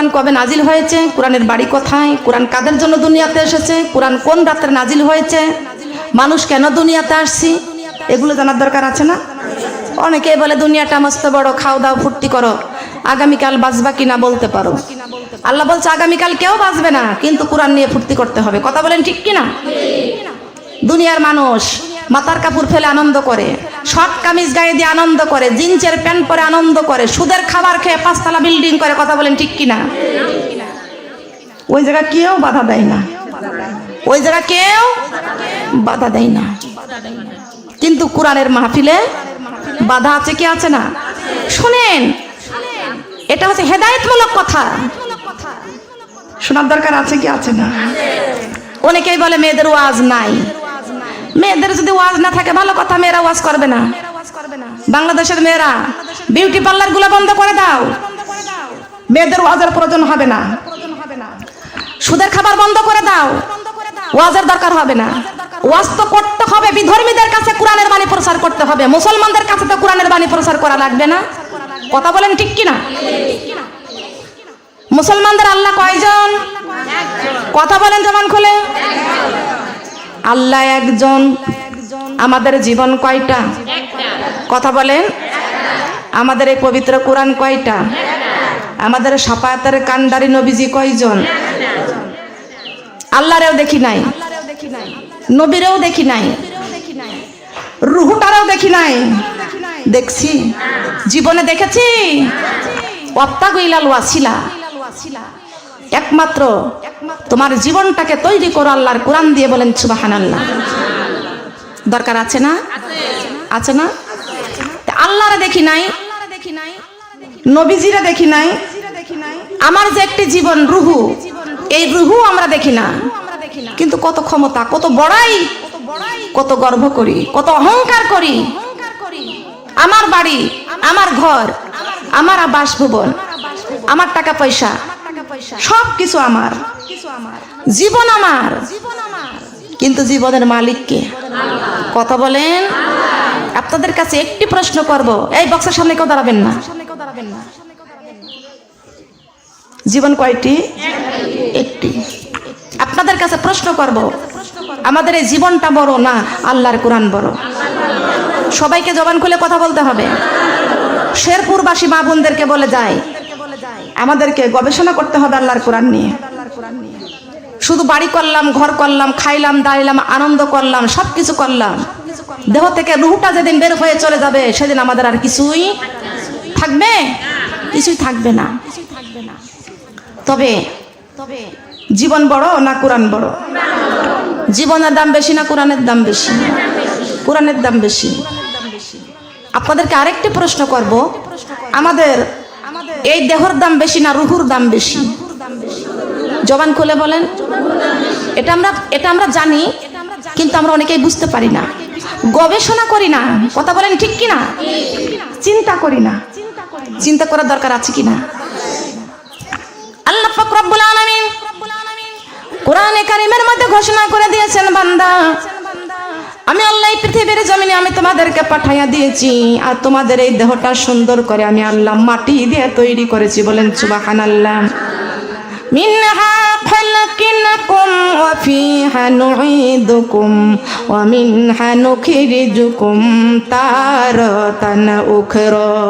কোরআন কবে নাজিল হয়েছে, কোরআনের বাড়ি কোথায়, কোরআন কাদের জন্য দুনিয়াতে এসেছে, কোরআন কোন রাত্রে নাজিল হয়েছে, মানুষ কেন দুনিয়াতে আসছি, এগুলো জানার দরকার আছে না? অনেকেই বলে দুনিয়াটা মস্ত বড়, খাও দাও ফুর্তি করো, আগামীকাল বাঁচবা কিনা বলতে পারো। আল্লাহ বলছে আগামীকাল কেউ বাঁচবে না, কিন্তু কোরআন নিয়ে ফুর্তি করতে হবে। কথা বলেন ঠিক কিনা? দুনিয়ার মানুষ মাথার কাপড় ফেলে আনন্দ করে, শর্ট কামিজ গায়ে দিয়ে আনন্দ করে, জিন্সের প্যান্ট পরে আনন্দ করে, সুদের খাবার খেয়ে 5 তলা বিল্ডিং করে। কথা বলেন ঠিক কিনা? ওই জায়গা কেউ বাধা দেয় না, ওই জায়গা কেউ বাধা দেয় না। কিন্তু কোরআনের মাহফিলে বাধা আছে কি আছে না? শুনেন, এটা হচ্ছে হেদায়েতমূলক কথা, শোনার দরকার আছে কি আছে না? অনেকেই বলে মেয়েদের ওয়াজ নাই। মেয়েদের যদি ওয়াজ না থাকে ভালো কথা, মেয়েরা ওয়াজ করবে না। বাংলাদেশের মেয়েরা বিউটি পার্লার গুলো বন্ধ করে দাও, মেয়েদের ওয়াজের প্রয়োজন হবে না। সুদের খাবার বন্ধ করে দাও, ওয়াজের দরকার হবে না। ওয়াজ তো করতে হবে, বিধর্মীদের কাছে কোরআনের বাণী প্রচার করতে হবে, মুসলমানদের কাছে তো কোরআনের বাণী প্রচার করা লাগবে না। কথা বলেন ঠিক কিনা? মুসলমানদের আল্লাহ কয়জন? কথা বলেন জবান খুলে। আল্লাহ একজন। আমাদের জীবন কয়টা? কথা বলেন। আমাদের এই পবিত্র কোরআন কয়টা? আমাদের শাফায়াতের কান্ডারি নবীজি কয়জন? আল্লাহরেও দেখি নাই, নবীরেও দেখি নাই, রুহুটারেও দেখি নাই। দেখছি, জীবনে দেখেছি। ওয়াত্তাগু ইলাল ওয়াসিলা, একমাত্র তোমার জীবনটাকে তৈরি করো আল্লাহর কোরআন দিয়ে। বলেন সুবহানাল্লাহ। দরকার আছে না? আছে না? আল্লাহরে দেখি নাই, নবীজিরা দেখি নাই। আমার যে একটি জীবন রুহু, এই রুহু আমরা দেখি না, কিন্তু কত ক্ষমতা, কত বড়াই, কত গর্ব করি, কত অহংকার করি। আমার বাড়ি, আমার ঘর, আমার বাসভবন, আমার টাকা পয়সা, সব কিছু আমার, জীবন আমার, কিন্তু জীবনের মালিক কে? কথা বলেন। আপনাদের কাছে একটি প্রশ্ন করব, এই বক্সের সামনে কেউ দাঁড়াবেন না। জীবন কয়টি? একটি। আপনাদের কাছে প্রশ্ন করব, আমাদের এই জীবনটা বড় না আল্লাহর কোরআন বড়? সবাইকে জবান খুলে কথা বলতে হবে। শেরপুরবাসী মা বোনদেরকে বলে যায়, আমাদেরকে গবেষণা করতে হবে আল্লাহর কোরআন নিয়ে। শুধু বাড়ি করলাম, ঘর করলাম, খাইলাম, দাঁড়াইলাম, আনন্দ করলাম, সবকিছু করলাম, দেহ থেকে রুহটা যেদিন বের হয়ে চলে যাবে সেদিন আমাদের আর কিছুই থাকবে? কিছুই থাকবে না। তবে জীবন বড় না কোরআন বড়? জীবনের দাম বেশি না কোরআনের দাম বেশি? কোরআনের দাম বেশি। আপনাদেরকে আরেকটি প্রশ্ন করব, আমাদের এই দেহর দাম বেশি না রুহুর দাম বেশি? জবান খুলে বলেন। এটা আমরা জানি, কিন্তু আমরা অনেকেই বুঝতে পারি না, গবেষণা করি না। কথা বলেন ঠিক কিনা? চিন্তা করি না। চিন্তা করার দরকার আছে কিনা? আল্লাহ পাক রব্বুল আলামিন কোরআনে কারীমের মধ্যে ঘোষণা করে দিয়েছেন, বান্দা আমি আল্লাহ এই পৃথিবীর জমিনে আমি তোমাদেরকে পাঠাইয়া দিয়েছি, আর তোমাদের এই দেহটা সুন্দর করে আমি আল্লাহ মাটি দিয়ে তৈরি করেছি। বলেন সুবহানাল্লাহ। মিনহা খালাকনাকুম ওয়া ফিহা নুঈদুকুম ওয়া মিনহা নুখরিজুকুম তারাতান উখরা।